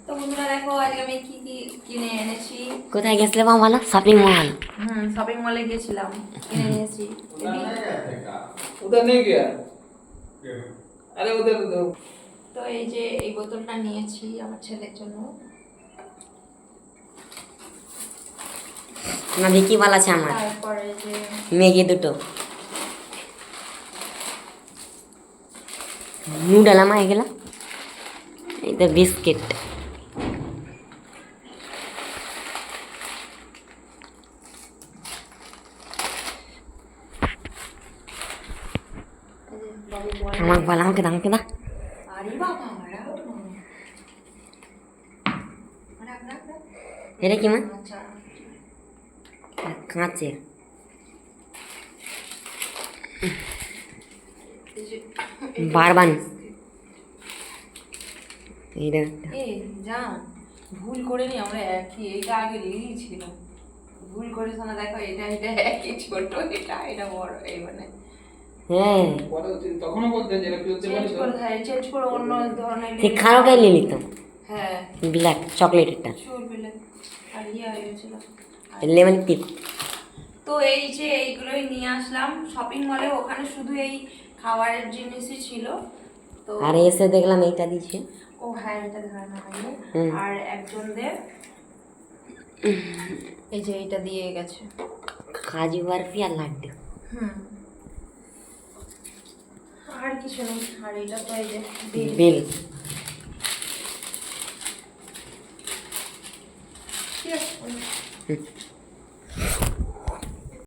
তো বন্ধুরা দেখো আজকে আমি কি কি কিনে এনেছি। কোথায় গেছিলে মা বলো? Shopping mall. শপিং মলে গেছিলাম, কিনে এনেছি। उधर नहीं गया अरे उधर তো এই যে এই বোতলটা নিয়েছি আমার ছেলের জন্য। না দেখি ভালো আছে আমার। তারপরে যে ম্যাগি দুটো, নুডল আমার এগুলো, এটা বিস্কিট। বাবু বল। আমাকে বল, আমাকে দাও, আমাকে দাও। আরে বাবা রাখ রাখ রাখ রাখ। এটা কি মা? আচ্ছা কাঁচের। এই যে বারবান। এইটা এ জান ভুল করে নি আমরা একই, এটা আগে লিলি ছিল। ভুল করে শোনা দেখো, এটা এটা একই ছোট, এটা বড়, এই মানে হ্যাঁ তখনও বলতে যে এটা ফেলতে পারি চেঞ্জ করে অন্য ধরনের ঠিক খাওয়াটাই নিয়ে নিতাম। হ্যাঁ ব্ল্যাক চকলেটটা, চোর পেলে আর ইয়ে হয়ে গেছিল। লেমন পিপ। তো এই যে এইগুলোই নিয়ে আসলাম শপিং মলে, ওখানে শুধু এই খাবারের জিনিসই ছিল। তো আর এসে দেখলাম এইটা দিয়েছে। ও হ্যাঁ এটা দেখা না হয়নি। হুম। আর একজনদের এই যে এইটা দিয়ে গেছে। কাজু বরফি আর লাড্ডু। হুম আর কিছু নেই। আর এটা তো এই যে বিল। ঠিক আছে।